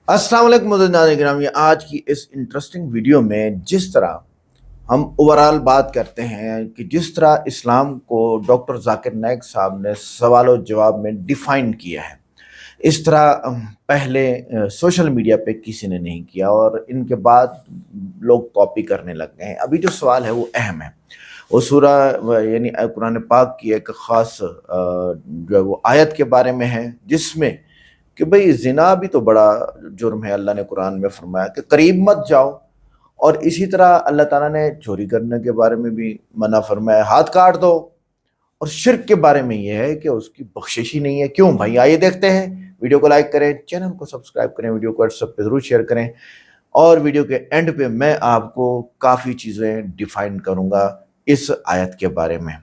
अस्सलाम वालेकुम मुज़्ज़िज़ गिरामी। आज की इस इंटरेस्टिंग वीडियो में जिस तरह हम ओवरऑल बात करते हैं कि जिस तरह इस्लाम को डॉक्टर जाकिर नाइक साहब ने सवाल और जवाब में डिफाइन किया है, इस तरह पहले सोशल मीडिया पे किसी ने नहीं किया और इनके बाद लोग कॉपी करने लग गए हैं। अभी जो सवाल है वो अहम है। वो यानी कुरान पाक की एक ख़ास जो है वो आयत के बारे में है, जिसमें कि भाई ज़िना भी तो बड़ा जुर्म है। अल्लाह ने कुरान में फरमाया कि करीब मत जाओ। और इसी तरह अल्लाह ताला ने चोरी करने के बारे में भी मना फरमाया, हाथ काट दो। और शिर्क के बारे में ये है कि उसकी बख्शिश ही नहीं है। क्यों भाई, आइए देखते हैं। वीडियो को लाइक करें, चैनल को सब्सक्राइब करें, वीडियो को व्हाट्सएप पे ज़रूर शेयर करें। और वीडियो के एंड पे मैं आपको काफ़ी चीज़ें डिफाइन करूँगा इस आयत के बारे में।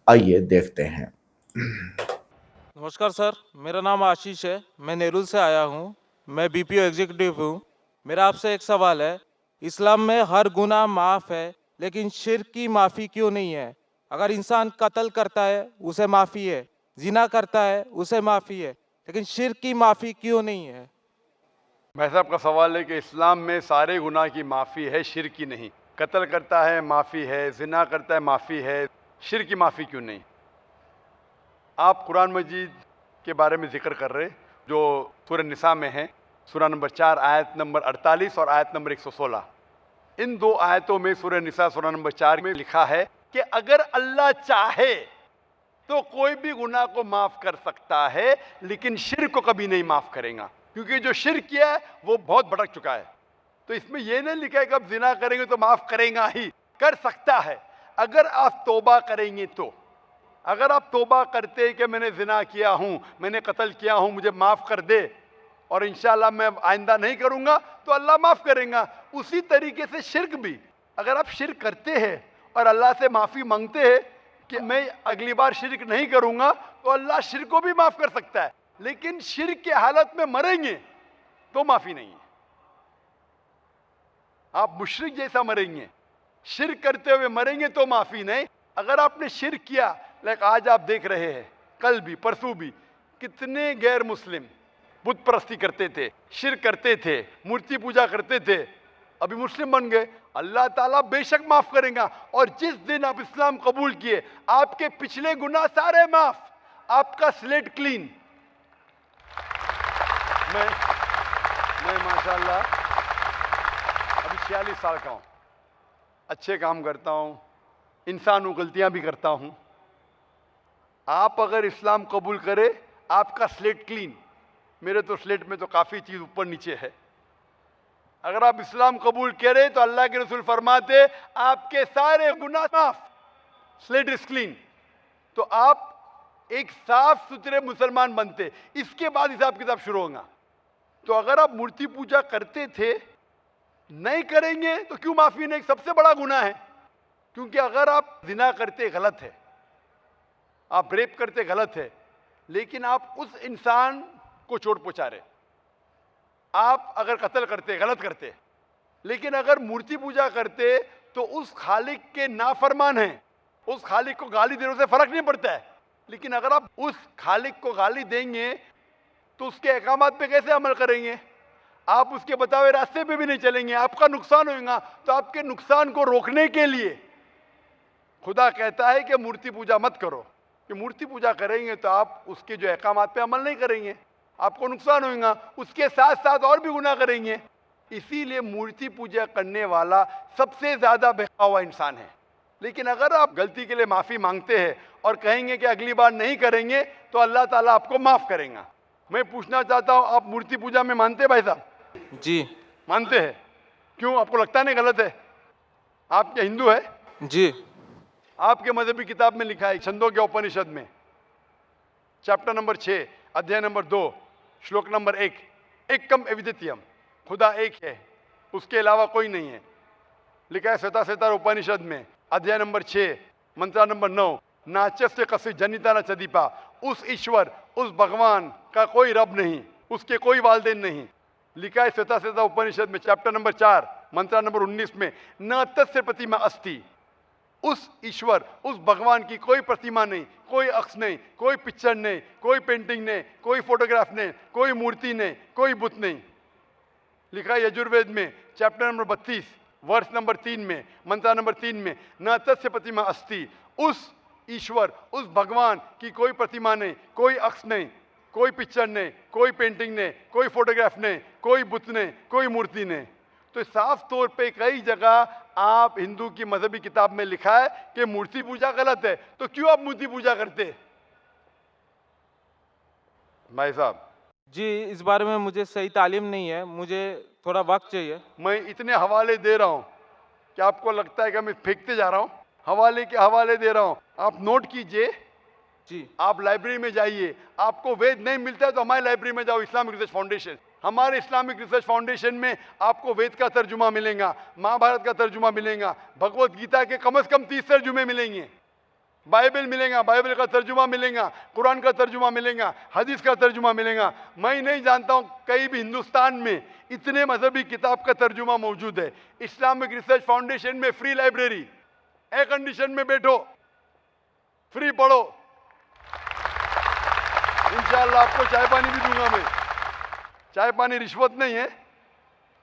आइए देखते हैं। नमस्कार सर, मेरा नाम आशीष है। मैं नेरुल से आया हूँ। मैं बीपीओ एग्जीक्यूटिव हूँ। मेरा आपसे एक सवाल है। इस्लाम में हर गुनाह माफ़ है, लेकिन शिर्क की माफ़ी क्यों नहीं है? अगर इंसान कत्ल करता है उसे माफ़ी है, जिना करता है उसे माफ़ी है, लेकिन शिर्क की माफ़ी क्यों नहीं है? भाई साहब का सवाल है कि इस्लाम में सारे गुनाह की माफ़ी है, शिर्क की नहीं। कत्ल करता है माफ़ी है, ज़िना करता है माफ़ी है, शिर्क की माफ़ी क्यों नहीं? आप कुरान मजीद के बारे में ज़िक्र कर रहे, जो सूरह निसा में है, सूरह नंबर 4 आयत नंबर 48 और आयत नंबर 116। इन दो आयतों में सूरह निसा सूरह नंबर 4 में लिखा है कि अगर अल्लाह चाहे तो कोई भी गुनाह को माफ़ कर सकता है, लेकिन शिर्क को कभी नहीं माफ़ करेगा, क्योंकि जो शिर्क किया है वो बहुत भटक चुका है। तो इसमें यह नहीं लिखा है कि अब जिना करेंगे तो माफ़ करेगा ही, कर सकता है अगर आप तौबा करेंगे तो। अगर आप तौबा करते कि मैंने जिना किया हूं, मैंने कत्ल किया हूं, मुझे माफ़ कर दे और इंशाल्लाह मैं आइंदा नहीं करूंगा, तो अल्लाह माफ़ करेगा। उसी तरीके से शिर्क भी, अगर आप शिर्क करते हैं और अल्लाह से माफ़ी मांगते हैं कि मैं अगली बार शिर्क नहीं करूंगा, तो अल्लाह शिर्क को भी माफ़ कर सकता है। लेकिन शिर्क की हालत में मरेंगे तो माफ़ी नहीं है। आप मुशरिक जैसा मरेंगे, शिर्क करते हुए मरेंगे तो माफ़ी नहीं। अगर आपने शिर्क किया, लाइक आज आप देख रहे हैं, कल भी परसों भी कितने गैर मुस्लिम बुत परस्ती करते थे, शिर्क करते थे, मूर्ति पूजा करते थे, अभी मुस्लिम बन गए। अल्लाह ताला बेशक माफ़ करेगा। और जिस दिन आप इस्लाम कबूल किए, आपके पिछले गुनाह सारे माफ़, आपका स्लेट क्लीन। मैं माशाल्लाह अभी 46 साल का हूँ, अच्छे काम करता हूँ, इंसान हूँ, गलतियाँ भी करता हूँ। आप अगर इस्लाम कबूल करें, आपका स्लेट क्लीन। मेरे तो स्लेट में तो काफ़ी चीज़ ऊपर नीचे है। अगर आप इस्लाम कबूल करें तो अल्लाह के रसूल फरमाते आपके सारे गुनाह माफ, स्लेट इज क्लीन। तो आप एक साफ सुथरे मुसलमान बनते, इसके बाद हिसाब किताब शुरू होगा। तो अगर आप मूर्ति पूजा करते थे, नहीं करेंगे तो क्यों माफी नहीं? सबसे बड़ा गुनाह है। क्योंकि अगर आप जिना करते गलत है, आप रेप करते गलत है, लेकिन आप उस इंसान को चोट पहुंचा रहे। आप अगर कत्ल करते गलत करते, लेकिन अगर मूर्ति पूजा करते तो उस खालिक के नाफरमान हैं, उस खालिक को गाली देने से फर्क नहीं पड़ता है। लेकिन अगर आप उस खालिक को गाली देंगे तो उसके अहकामात पे कैसे अमल करेंगे? आप उसके बताए रास्ते पे भी नहीं चलेंगे, आपका नुकसान होगा। तो आपके नुकसान को रोकने के लिए खुदा कहता है कि मूर्ति पूजा मत करो, कि मूर्ति पूजा करेंगे तो आप उसके जो अहकामात पे अमल नहीं करेंगे, आपको नुकसान होगा, उसके साथ साथ और भी गुनाह करेंगे। इसीलिए मूर्ति पूजा करने वाला सबसे ज्यादा बहका हुआ इंसान है। लेकिन अगर आप गलती के लिए माफी मांगते हैं और कहेंगे कि अगली बार नहीं करेंगे, तो अल्लाह ताला आपको माफ करेगा। मैं पूछना चाहता हूं, आप मूर्ति पूजा में मानते हैं भाई साहब? जी। मानते हैं? क्यों, आपको लगता नहीं गलत है? आप क्या हिंदू है? जी। आपके मजहबी किताब में लिखा है, छंदों के उपनिषद में चैप्टर नंबर 6 अध्याय नंबर 2 श्लोक नंबर 1, एकम अद्वितीयम, खुदा एक है, उसके अलावा कोई नहीं है। लिखा है श्वेता श्वेतार उपनिषद में अध्याय नंबर 6 मंत्र नंबर 9, नाचस्य कसी जनिता न चदीपा, उस ईश्वर, उस भगवान का कोई रब नहीं, उसके कोई वालदेन नहीं। लिखा है श्वेता श्वेता उपनिषद में चैप्टर नंबर 4 मंत्र नंबर 19 में, न तस्य प्रतिमा अस्ति, उस ईश्वर, उस भगवान की कोई प्रतिमा नहीं, कोई अक्ष नहीं, कोई पिक्चर नहीं, कोई पेंटिंग नहीं, कोई फोटोग्राफ नहीं, कोई मूर्ति नहीं, कोई बुत नहीं। लिखा है यजुर्वेद में चैप्टर नंबर 32 वर्ष नंबर 3 में, मंत्र नंबर 3 में, न तस्य प्रतिमा अस्ति, उस ईश्वर, उस भगवान की कोई प्रतिमा नहीं, कोई अक्ष नहीं, कोई पिक्चर नहीं, कोई पेंटिंग नहीं, कोई फोटोग्राफ नहीं, कोई बुत नहीं, कोई मूर्ति नहीं। तो साफ तौर पे कई जगह आप हिंदू की मजहबी किताब में लिखा है कि मूर्ति पूजा गलत है, तो क्यों आप मूर्ति पूजा करते? भाई साहब जी, इस बारे में मुझे सही तालीम नहीं है, मुझे थोड़ा वक्त चाहिए। मैं इतने हवाले दे रहा हूं कि आपको लगता है कि मैं फेंकते जा रहा हूं, हवाले के हवाले दे रहा हूं, आप नोट कीजिए। जी आप लाइब्रेरी में जाइए, आपको वेद नहीं मिलता है तो हमारी लाइब्रेरी में जाओ, इस्लामिक रिसर्च फाउंडेशन। हमारे इस्लामिक रिसर्च फाउंडेशन में आपको वेद का तर्जुमा मिलेगा, महाभारत का तर्जुमा मिलेगा, भगवत गीता के कम से कम 30 तर्जुमे मिलेंगे, बाइबल मिलेगा, बाइबल का तर्जुमा मिलेगा, कुरान का तर्जुमा मिलेगा, हदीस का तर्जुमा मिलेगा। मैं नहीं जानता हूं कहीं भी हिंदुस्तान में इतने मजहबी किताब का तर्जुमा मौजूद है। इस्लामिक रिसर्च फाउंडेशन में फ्री लाइब्रेरी, एयर कंडीशन में बैठो, फ्री पढ़ो, इंशाअल्लाह आपको चाय पानी भी दूंगा मैं। चाय पानी रिश्वत नहीं है,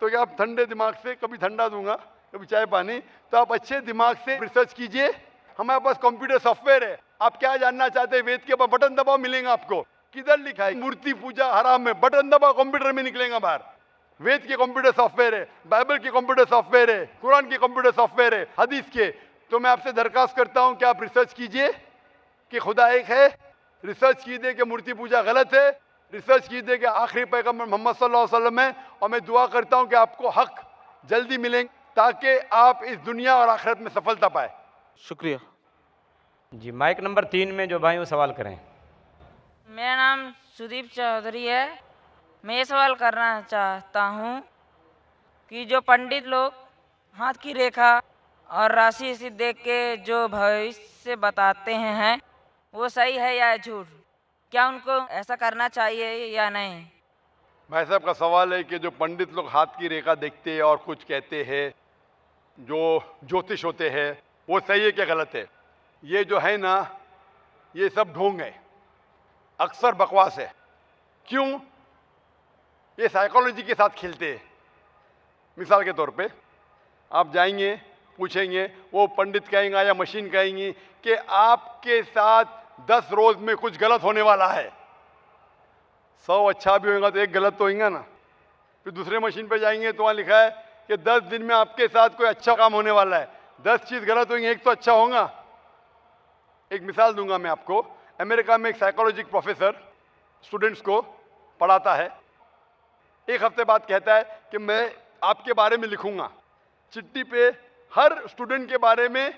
तो क्या आप ठंडे दिमाग से, कभी ठंडा दूंगा कभी चाय पानी, तो आप अच्छे दिमाग से रिसर्च कीजिए। हमारे पास कंप्यूटर सॉफ्टवेयर है, आप क्या जानना चाहते हैं वेद के ऊपर बटन दबाओ, मिलेगा आपको। किधर लिखा है मूर्ति पूजा हराम है, बटन दबाओ कंप्यूटर में निकलेगा बाहर। वेद के कंप्यूटर सॉफ्टवेयर है, बाइबल के कंप्यूटर सॉफ्टवेयर है, कुरान के कंप्यूटर सॉफ्टवेयर है, हदीस के। तो मैं आपसे दरखास्त करता हूं कि आप रिसर्च कीजिए कि खुदा एक है, रिसर्च कीजिए कि मूर्ति पूजा गलत है, रिसर्च कीजिए कि आखिरी पैगंबर मोहम्मद सल्लल्लाहु अलैहि वसल्लम है। और मैं दुआ करता हूं कि आपको हक जल्दी मिलेंगे ताकि आप इस दुनिया और आखिरत में सफलता पाए। शुक्रिया। जी, माइक नंबर 3 में जो भाई वो सवाल करें। मेरा नाम सुदीप चौधरी है। मैं ये सवाल करना चाहता हूँ कि जो पंडित लोग हाथ की रेखा और राशि से देख के जो भविष्य बताते हैं वो सही है या झूठ? क्या उनको ऐसा करना चाहिए या नहीं? भाई साहब का सवाल है कि जो पंडित लोग हाथ की रेखा देखते हैं और कुछ कहते हैं, जो ज्योतिष होते हैं, वो सही है क्या गलत है? ये जो है ना, ये सब ढोंग है, अक्सर बकवास है। क्यों? ये साइकोलॉजी के साथ खेलते हैं। मिसाल के तौर पे आप जाएंगे, पूछेंगे, वो पंडित कहेंगे या मशीन कहेंगी कि आपके साथ 10 रोज में कुछ गलत होने वाला है। 100 अच्छा भी होगा तो एक गलत तो होगा ना। फिर दूसरे मशीन पे जाएंगे तो वहाँ लिखा है कि 10 दिन में आपके साथ कोई अच्छा काम होने वाला है। 10 चीज़ गलत होंगी, एक तो अच्छा होगा। एक मिसाल दूंगा मैं आपको। अमेरिका में एक साइकोलॉजी प्रोफेसर स्टूडेंट्स को पढ़ाता है। एक हफ्ते बाद कहता है कि मैं आपके बारे में लिखूंगा। चिट्ठी पे हर स्टूडेंट के बारे में,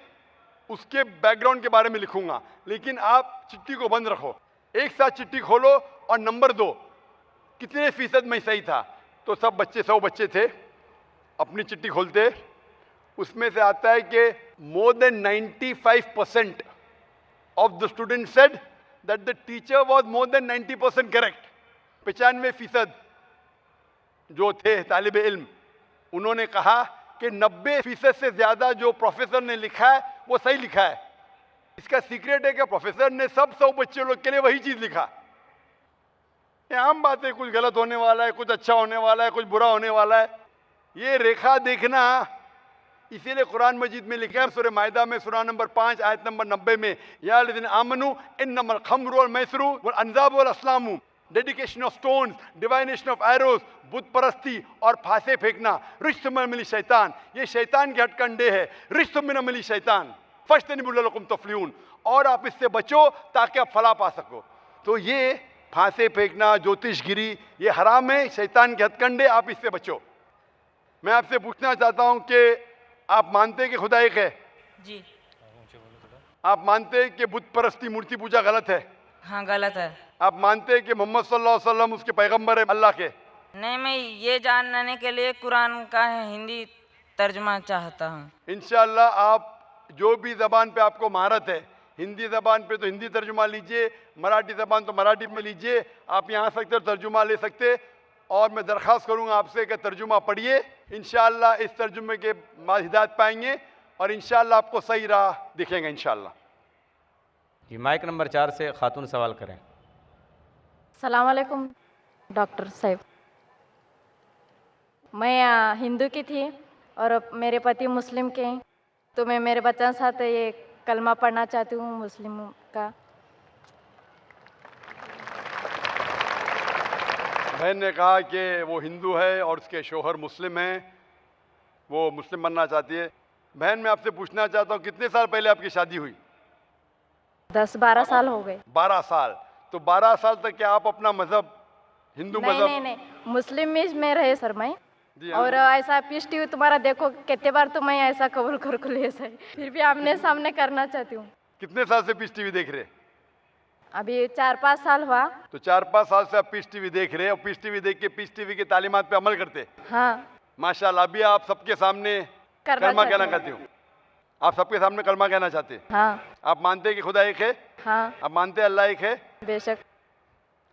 उसके बैकग्राउंड के बारे में लिखूंगा, लेकिन आप चिट्ठी को बंद रखो। एक साथ चिट्ठी खोलो और नंबर दो, कितने फीसद में सही था। तो सब बच्चे, 100 बच्चे थे, अपनी चिट्ठी खोलते, उसमें से आता है कि more than 95% of the students said that the teacher was more than 90% correct। 95% जो थे तालिब इल्म, उन्होंने कहा कि 90% से ज्यादा जो प्रोफेसर ने लिखा है वो सही लिखा है। इसका सीक्रेट है कि प्रोफेसर ने सब 100 बच्चे लोग के लिए वही चीज लिखा। ये आम बात है, कुछ गलत होने वाला है, कुछ अच्छा होने वाला है, कुछ बुरा होने वाला है। ये रेखा देखना, इसीलिए कुरान मजीद में लिखा है सूरह माइदा में सूरह नंबर 5 आयत नंबर 90 में, या लज़ीन आमनू इन्नमल खम्रु वल मैसरू वल अंज़ाब वल अस्लामु, dedication of stones, divination of arrows, बुत परस्ती और फांसे फेंकना, रिश्त में मिली शैतान, ये शैतान के हथकंडे है। रिश्त में मिली शैतान फज्तनिबू लअल्लकुम तुफ्लिहून, और आप इससे बचो ताकि आप फलाह पा सको। तो ये फांसे फेंकना, ज्योतिषगिरी, ये हराम है, शैतान के हथकंडे, आप इससे बचो। मैं आपसे पूछना चाहता हूं कि आप मानते हैं कि खुदा एक है? जी। आप मानते हैं कि बुत परस्ती, मूर्ति पूजा गलत है? हाँ, गलत है। आप मानते हैं कि मोहम्मद सल्लल्लाहु अलैहि वसल्लम उसके पैगंबर है अल्लाह के? नहीं, मैं ये जानने के लिए कुरान का हिंदी तर्जुमा चाहता हूँ। इंशाअल्लाह आप जो भी ज़बान पे आपको महारत है, हिंदी ज़बान पे तो हिंदी तर्जुमा लीजिए, मराठी ज़बान तो मराठी में लीजिए, आप यहाँ सकते हो तर्जुमा ले सकते। और मैं दरख्वास्त करूँगा आपसे कि तर्जुमा पढ़िए, इंशाअल्लाह इस तर्जुमे के बाद हिदायत पाएंगे और इंशाअल्लाह आपको सही राह दिखेगा इंशाअल्लाह। जी, माइक नंबर 4 से खातून सवाल करें। सलाम वालेकुम डॉक्टर साहब। मैं हिंदू की थी और मेरे पति मुस्लिम के हैं, तो मैं मेरे बच्चों के साथ ये कलमा पढ़ना चाहती हूँ मुस्लिम का। बहन ने कहा कि वो हिंदू है और उसके शोहर मुस्लिम हैं, वो मुस्लिम बनना चाहती है। बहन, मैं आपसे पूछना चाहता हूँ, कितने साल पहले आपकी शादी हुई? 10-12 साल हो गए। 12 साल। तो 12 साल तक क्या आप अपना मजहब हिंदू नहीं मजहब? नहीं नहीं, मुस्लिम में रहे सर मैं। जी हाँ। और ऐसा पीस टीवी तुम्हारा देखो कितने बार तो मैं ऐसा कबूल कर ले सही, फिर भी आमने सामने करना चाहती हूँ। कितने साल से पीस टीवी देख रहे? अभी 4-5 साल हुआ। तो 4-5 साल से आप पीस टीवी देख रहे हैं और पीस टीवी देख के पीस टीवी की तालीमात पे अमल करते? हाँ, माशाल्लाह। अभी आप सबके सामने कलमा कहना चाहती हूँ? आप सबके सामने कलमा कहना चाहते हैं? हाँ, आप मानते हैं कि खुदा एक है? हाँ, आप मानते हैं अल्लाह एक है? बेशक।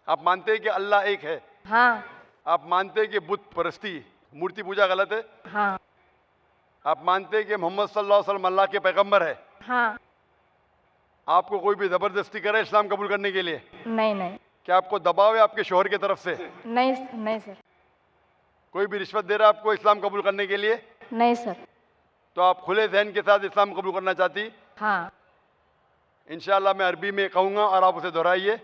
आप मानते हैं कि अल्लाह एक है? हाँ, आप मानते हैं कि बुत परस्ती, मूर्ति पूजा गलत है? हाँ, आप मानते हैं कि मोहम्मद सल्लल्लाहु अलैहि वसल्लम अल्लाह के पैगंबर है? हाँ। आपको कोई भी जबरदस्ती करे इस्लाम कबूल करने के लिए? नहीं नहीं क्या आपको दबाव है आपके शोहर की तरफ से? नहीं नहीं सर, कोई भी रिश्वत दे रहा है आपको इस्लाम कबूल करने के लिए? नहीं सर। तो आप खुले जहन के साथ इस्लाम कबूल करना चाहती? हाँ, इंशाअल्लाह मैं अरबी में कहूँगा और आप उसे दोहराइए।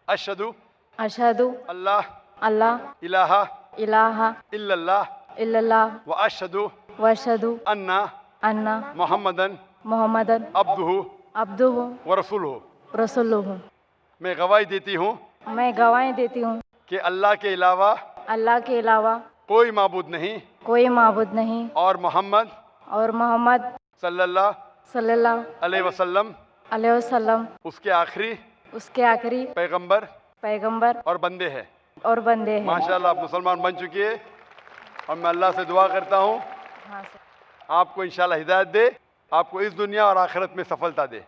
अशहदु अशहदु अल्लाह अल्लाह इलाहा इलाहा इल्लल्लाह इल्लल्लाह व अशहदु व अशहदु अन्ना अन्ना मोहम्मदन मोहम्मदन अब्दुहु अब्दुहु व रसूलुहु। रसूलुहु। मैं गवाही देती हूँ मैं गवाही देती हूँ कि अल्लाह के अलावा अल्लाह के अलावा कोई माबूद नहीं कोई माबूद नहीं और मोहम्मद और मोहम्मद सल्लल्लाहु सल्लल्लाहु अलैहि वसल्लम अलैहि वसल्लम उसके आखिरी उसके आखिरी पैगंबर पैगंबर और बंदे हैं। और बंदे हैं। माशाल्लाह आप मुसलमान बन चुकी है और मैं अल्लाह से दुआ करता हूँ हाँ सर। आपको इंशाल्लाह हिदायत दे, आपको इस दुनिया और आखिरत में सफलता दे।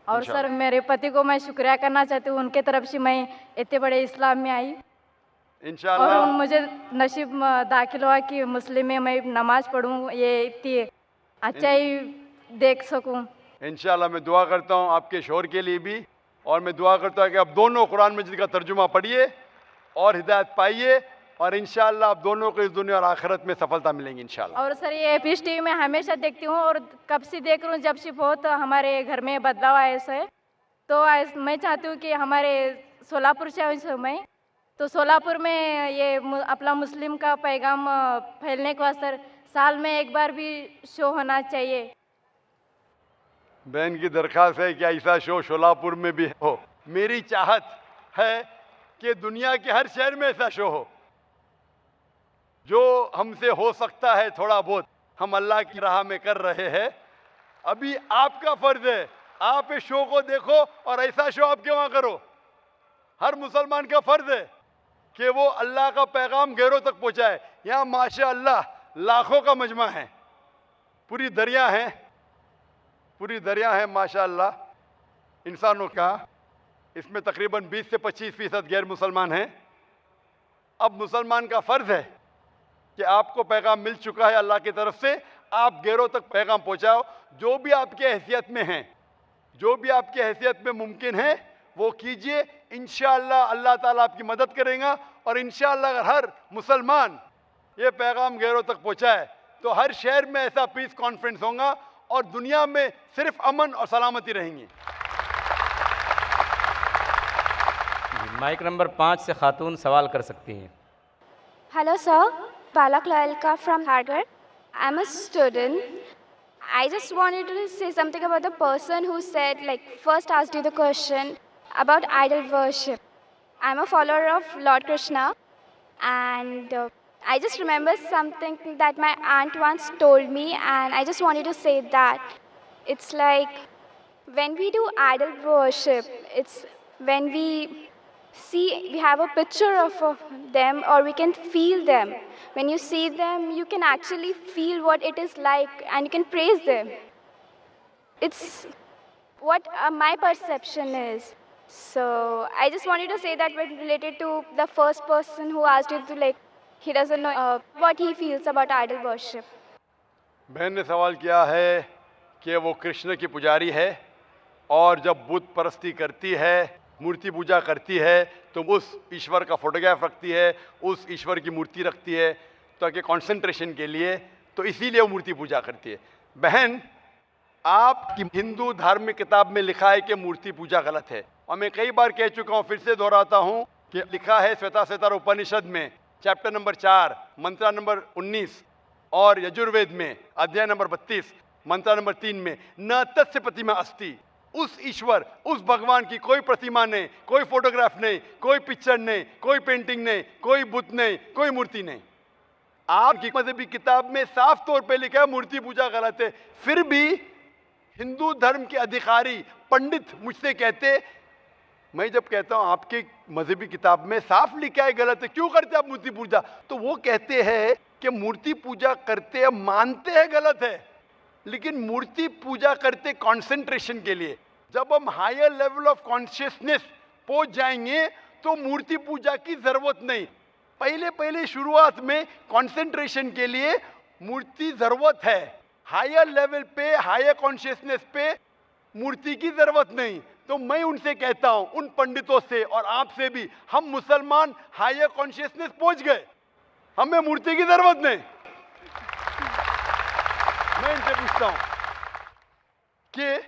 और सर मेरे पति को मैं शुक्रिया करना चाहती हूँ, उनके तरफ से मैं इतने बड़े इस्लाम में आई और इंशाल्लाह मुझे नसीब दाखिल हुआ कि मुस्लिम में मैं नमाज पढ़ूँ, ये इतनी अच्छा ही देख सकूँ। इंशाल्लाह मैं दुआ करता हूँ आपके शोहर के लिए भी, और मैं दुआ करता हूँ कि आप दोनों कुरान मजीद का तर्जुमा पढ़िए और हिदायत पाइए और इंशाल्लाह आप दोनों को इस दुनिया और आखिरत में सफलता मिलेंगी इंशाल्लाह। और सर ये पीस टीवी में हमेशा देखती हूँ और कब से देख रही हूँ, जब से बहुत हमारे घर में बदलाव आया है, तो मैं चाहती हूँ कि हमारे सोलापुर से हूँ मैं, तो सोलापुर में ये अपना मुस्लिम का पैगाम फैलने को असर साल में एक बार भी शो होना चाहिए। बहन की दरख्वास्त है कि ऐसा शो शोलापुर में भी हो। मेरी चाहत है कि दुनिया के हर शहर में ऐसा शो हो। जो हमसे हो सकता है थोड़ा बहुत हम अल्लाह की राह में कर रहे हैं। अभी आपका फर्ज है, आप इस शो को देखो और ऐसा शो आपके वहाँ करो। हर मुसलमान का फर्ज है कि वो अल्लाह का पैगाम गैरों तक पहुँचाए। यहाँ माशाअल्लाह लाखों का मजमा है, पूरी दरिया है माशाअल्लाह इंसानों का। इसमें तकरीबन 20 से 25% गैर मुसलमान हैं। अब मुसलमान का फ़र्ज़ है कि आपको पैगाम मिल चुका है अल्लाह की तरफ से, आप गैरों तक पैगाम पहुंचाओ। जो भी आपके हैसियत में हैं, जो भी आपके हैसियत में मुमकिन है वो कीजिए। इंशाअल्लाह अल्लाह ताला आपकी मदद करेगा और इंशाअल्लाह अगर हर मुसलमान ये पैगाम गैरों तक पहुंचाए तो हर शहर में ऐसा पीस कॉन्फ्रेंस होगा और दुनिया में सिर्फ अमन और सलामती रहेंगी। माइक नंबर 5 से खातून सवाल कर सकती हैं। Hello, sir. Palak Loyalka from Harvard. I'm a student. I just wanted to say something about the person who said, first asked you the question about idol worship. I'm a follower of Lord Krishna, and I just remember something that my aunt once told me, and I just wanted to say that. It's like when we do idol worship, it's when we have a picture of them, or we can feel them. When you see them, you can actually feel what it is like and you can praise them. It's what my perception is. So I just wanted to say that when related to the first person who asked you to he doesn't know what he feels about idol worship. बहन ने सवाल किया है कि वो कृष्ण की पुजारी है और जब बुत परस्ती करती है, मूर्ति पूजा करती है, तो उस ईश्वर का फोटोग्राफ रखती है, उस ईश्वर की मूर्ति रखती है। तो ताकि कंसंट्रेशन के लिए, तो इसीलिए वो मूर्ति पूजा करती है। बहन, आपकी हिंदू धार्मिक किताब में लिखा है कि मूर्ति पूजा गलत है, और मैं कई बार कह चुका हूँ, फिर से दोहराता हूँ कि लिखा है श्वेताश्वेतर उपनिषद में चैप्टर नंबर 4 मंत्र नंबर 19 और यजुर्वेद में अध्याय नंबर 32 मंत्र नंबर 3 में, न तस्य प्रतिमा अस्ति, उस ईश्वर, उस भगवान की कोई प्रतिमा नहीं, कोई फोटोग्राफ नहीं, कोई पिक्चर नहीं, कोई पेंटिंग नहीं, कोई बुत नहीं, कोई मूर्ति नहीं। आपकी मजहबी किताब में साफ तौर पे लिखा है मूर्ति पूजा गलत है, फिर भी हिंदू धर्म के अधिकारी पंडित मुझसे कहते, मैं जब कहता हूं आपके मजहबी किताब में साफ लिखा है गलत है, क्यों करते आप मूर्ति पूजा, तो वो कहते हैं कि मूर्ति पूजा करते मानते हैं गलत है, लेकिन मूर्ति पूजा करते कंसंट्रेशन के लिए। जब हम हायर लेवल ऑफ कॉन्शियसनेस पहुंच जाएंगे तो मूर्ति पूजा की जरूरत नहीं। पहले शुरुआत में कंसंट्रेशन के लिए मूर्ति जरूरत है, हायर लेवल पे, हायर कॉन्शियसनेस पे मूर्ति की जरूरत नहीं। तो मैं उनसे कहता हूं, उन पंडितों से और आपसे भी, हम मुसलमान हायर कॉन्शियसनेस पहुंच गए, हमें मूर्ति की जरूरत नहीं। मैं इनसे पूछता हूं कि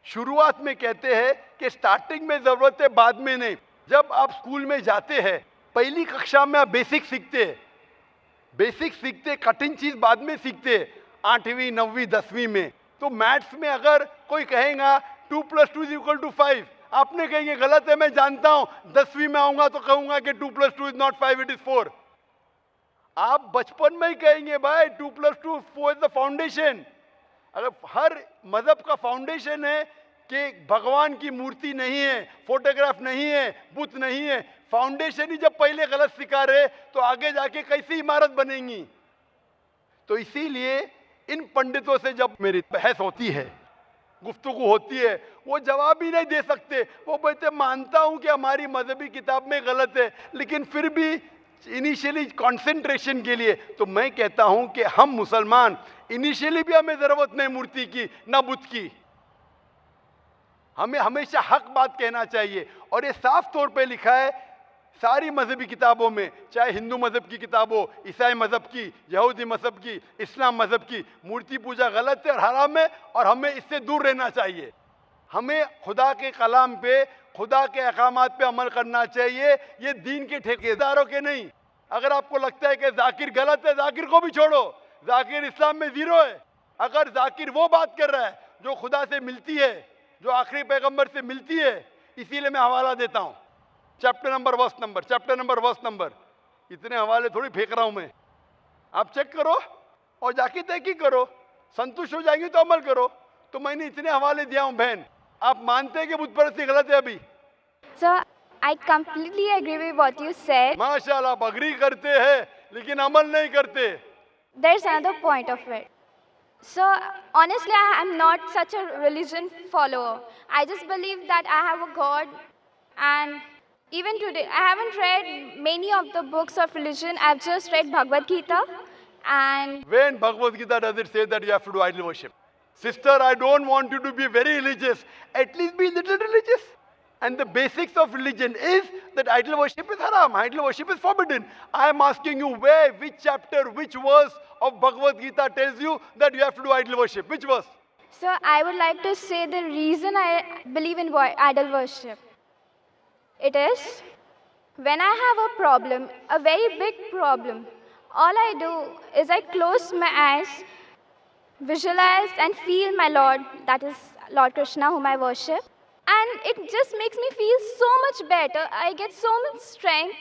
शुरुआत में कहते हैं कि स्टार्टिंग में जरूरत है, बाद में नहीं। जब आप स्कूल में जाते हैं, पहली कक्षा में आप बेसिक सीखते, कठिन चीज बाद में सीखते, 8वीं 9वीं 10वीं में। तो मैथ्स में अगर कोई कहेगा 2 + 2 = 5, आपने कहेंगे गलत है, मैं जानता हूं, 10वीं में आऊंगा तो कहूंगा कि 2 + 2 = 5, it is 4। आप बचपन में ही कहेंगे भाई 2 + 2 4 इज द फाउंडेशन। अगर हर मजहब का फाउंडेशन है कि भगवान की मूर्ति नहीं है, फोटोग्राफ नहीं है, बुत नहीं है, फाउंडेशन ही जब पहले गलत सिखा रहे तो आगे जाके कैसी इमारत बनेंगी। तो इसीलिए इन पंडितों से जब मेरी बहस होती है, गुफ्तगू होती है, वो जवाब ही नहीं दे सकते। वो बोलते मानता हूं कि हमारी मजहबी किताब में गलत है, लेकिन फिर भी इनिशियली कंसंट्रेशन के लिए। तो मैं कहता हूं कि हम मुसलमान इनिशियली भी हमें जरूरत नहीं मूर्ति की ना बुत की, हमें हमेशा हक बात कहना चाहिए। और ये साफ तौर पे लिखा है सारी मजहबी किताबों में, चाहे हिंदू मजहब की किताब हो, ईसाई मजहब की, यहूदी मजहब की, इस्लाम मजहब की, मूर्ति पूजा गलत है और हराम है, और हमें इससे दूर रहना चाहिए। हमें खुदा के कलाम पे, खुदा के अहकामात पे अमल करना चाहिए, ये दीन के ठेकेदारों के नहीं। अगर आपको लगता है कि जाकिर गलत है, जाकिर को भी छोड़ो, जाकिर इस्लाम में 0 है। अगर जाकिर वो बात कर रहा है जो खुदा से मिलती है, जो आखिरी पैगंबर से मिलती है, इसीलिए मैं हवाला देता हूं, चैप्टर नंबर वर्स नंबर। इतने हवाले थोड़ी फेंक रहा हूं मैं, आप चेक करो और जाके तहकीक करो, संतुष्ट हो जाएंगे तो अमल करो। तो मैंने इतने हवाले दिया हूं बहन, आप मानते हैं कि बुत परस्ती गलत है अभी? Sir, I completely agree with what you said. माशाल्लाह, आप अग्री करते हैं लेकिन अमल नहीं करते। There's another point of it. So, honestly, I am not such a religion follower. I just believe that I have a God, and even today, I haven't read many of the books of religion. I've just read Bhagavad Gita, and When Bhagavad Gita does it say that you have to do idol worship? Sister, I don't want you to be very religious. At least be a little religious. And the basics of religion is that idol worship is haram. Idol worship is forbidden. I am asking you where, which chapter, which verse of Bhagavad Gita tells you that you have to do idol worship? Which verse? so I would like to say the reason I believe in idol worship. It is when I have a problem, a very big problem, all I do is I close my eyes, visualize and feel my Lord, that is Lord Krishna whom I worship. And it just makes me feel so much better. I get so much strength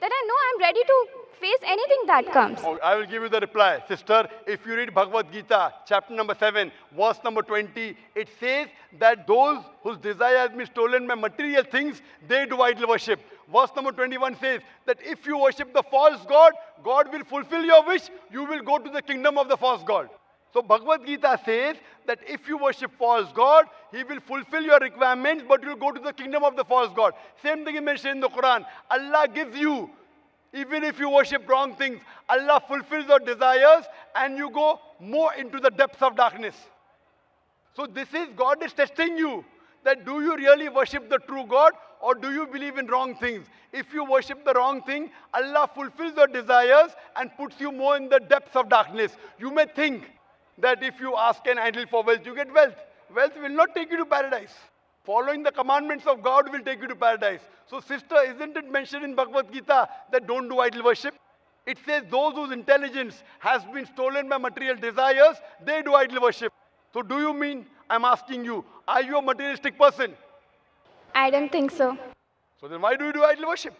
that I know I'm ready to face anything that comes. Oh, I will give you the reply. Sister, if you read Bhagavad Gita, chapter number 7, verse number 20, it says that those whose desire has been stolen by material things, they do idol worship. Verse number 21 says that if you worship the false god, God will fulfill your wish, you will go to the kingdom of the false god. So Bhagavad Gita says that if you worship false god, he will fulfill your requirements, but you will go to the kingdom of the false god. Same thing is mentioned in the Quran. Allah gives you, even if you worship wrong things, Allah fulfills your desires and you go more into the depths of darkness. So this is, God is testing you, that do you really worship the true God or do you believe in wrong things? If you worship the wrong thing, Allah fulfills your desires and puts you more in the depths of darkness. You may think that if you ask an idol for wealth, you get wealth. Wealth will not take you to paradise. Following the commandments of God will take you to paradise. So sister, isn't it mentioned in Bhagavad Gita that don't do idol worship? It says those whose intelligence has been stolen by material desires, they do idol worship. So do you mean, I'm asking you, are you a materialistic person? I don't think so. So then why do you do idol worship?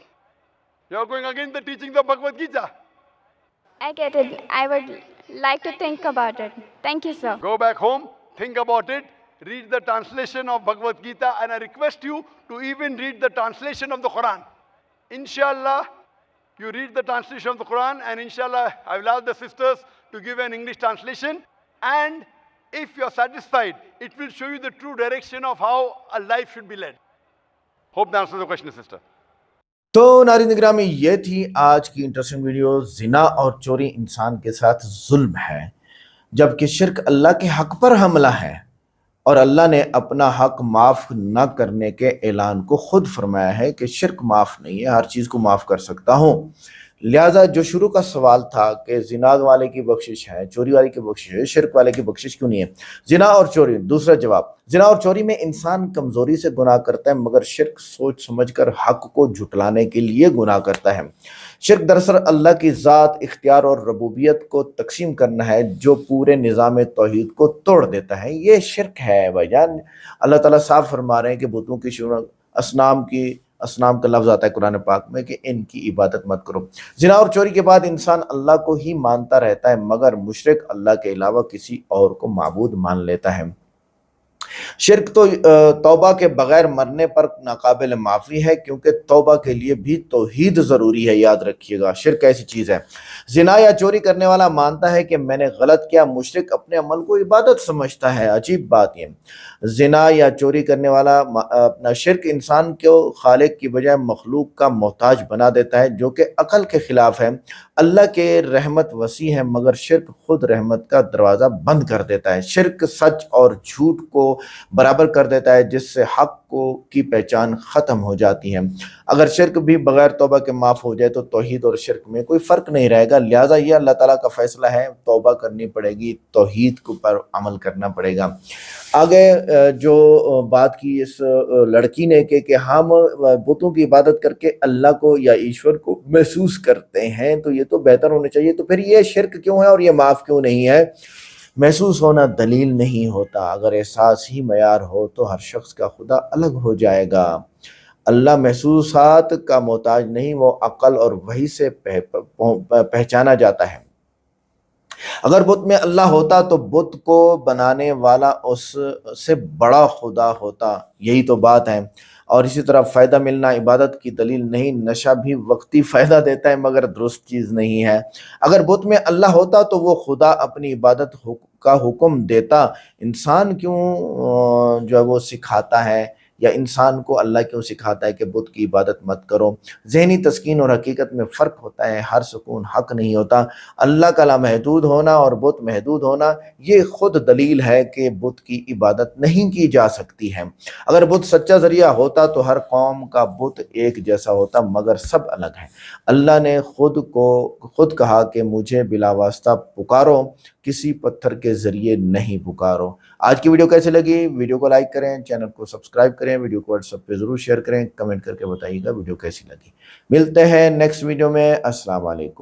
You are going against the teachings of Bhagavad Gita. I get it. I would like to think about it. Thank you, sir. Go back home, think about it, read the translation of Bhagavad Gita, and I request you to even read the translation of the Quran. Inshallah, you read the translation of the Quran, and inshallah, I will ask the sisters to give an English translation. And if you are satisfied, it will show you the true direction of how a life should be led. Hope that answers the question, sister. तो नारिंद ग्रामी, ये थी आज की interesting video. जिना और चोरी इंसान के साथ जुल्म है, जबकि शिर्क अल्लाह के हक पर हमला है और अल्लाह ने अपना हक माफ न करने के ऐलान को खुद फरमाया है कि शिर्क माफ नहीं है, हर चीज को माफ कर सकता हूं। लिहाजा जो शुरू का सवाल था कि जिना वाले की बख्शिश है, चोरी वाले की बख्शिश है, शिर्क वाले की बख्शिश क्यों नहीं है? जिना और चोरी, दूसरा जवाब, जिना और चोरी में इंसान कमजोरी से गुनाह करता है, मगर शिर्क सोच समझकर हक को झुटलाने के लिए गुनाह करता है। शिर्क दरअसल अल्लाह की ज़ात, इख्तियार और रबूबियत को तकसीम करना है, जो पूरे निज़ाम तौहीद को तोड़ देता है। ये शिर्क है भाईजान। अल्लाह ताला साफ फरमा रहे हैं कि बुतों की असनाम का लफ्ज़ आता है कुरान पाक में कि इनकी इबादत मत करो। जिना और चोरी के बाद इंसान अल्लाह को ही मानता रहता है, मगर मुशरिक अल्लाह के अलावा किसी और को माबूद मान लेता है। शिर्क तो तौबा के बगैर मरने पर नाकाबिल माफ़ी है, क्योंकि तौबा के लिए भी तौहीद ज़रूरी है। याद रखिएगा, शिर्क ऐसी चीज़ है। जिना या चोरी करने वाला मानता है कि मैंने गलत किया, मुशरिक अपने अमल को इबादत समझता है। अजीब बात ये, जिना या चोरी करने वाला अपना शिर्क इंसान को खालिक की बजाय मखलूक का मोहताज बना देता है, जो कि अकल के खिलाफ है। अल्लाह के रहमत वसी है, मगर शिर्क खुद रहमत का दरवाज़ा बंद कर देता है। शिर्क सच और झूठ को बराबर कर देता है, जिससे हक की पहचान ख़त्म हो जाती है। अगर शिर्क भी बगैर तौबा के माफ़ हो जाए तो तौहीद और शिर्क में कोई फ़र्क नहीं रहेगा। लिहाजा ये अल्लाह ताला का फ़ैसला है, तौबा करनी पड़ेगी, तौहीद के ऊपर अमल करना पड़ेगा। आगे जो बात की इस लड़की ने कि हम बुतों की इबादत करके अल्लाह को या ईश्वर को महसूस करते हैं, तो ये तो बेहतर होना चाहिए। तो फिर ये शिर्क क्यों है और ये माफ़ क्यों नहीं है? महसूस होना दलील नहीं होता। अगर एहसास ही मयार हो तो हर शख्स का खुदा अलग हो जाएगा। अल्लाह महसूसात का मोहताज नहीं, वो अक़ल और वही से पहचाना जाता है। अगर बुत में अल्लाह होता तो बुत को बनाने वाला उससे बड़ा खुदा होता। यही तो बात है। और इसी तरह फ़ायदा मिलना इबादत की दलील नहीं। नशा भी वक्ती फ़ायदा देता है, मगर दुरुस्त चीज़ नहीं है। अगर बुत में अल्लाह होता तो वो खुदा अपनी इबादत का हुक्म देता। इंसान क्यों जो है वो सिखाता है, या इंसान को अल्लाह क्यों सिखाता है कि बुत की इबादत मत करो? ज़हनी तस्कीन और हकीकत में फ़र्क होता है। हर सुकून हक नहीं होता। अल्लाह का लामहदूद होना और बुत महदूद होना, ये खुद दलील है कि बुत की इबादत नहीं की जा सकती है। अगर बुत सच्चा ज़रिया होता तो हर कौम का बुत एक जैसा होता, मगर सब अलग है। अल्लाह ने खुद कहा कि मुझे बिलावास्ता पुकारो, किसी पत्थर के ज़रिए नहीं पुकारो। आज की वीडियो कैसी लगी? वीडियो को लाइक करें, चैनल को सब्सक्राइब करें, वीडियो को व्हाट्सएप पे ज़रूर शेयर करें, कमेंट करके बताइएगा वीडियो कैसी लगी। मिलते हैं नेक्स्ट वीडियो में। अस्सलाम वालेकुम।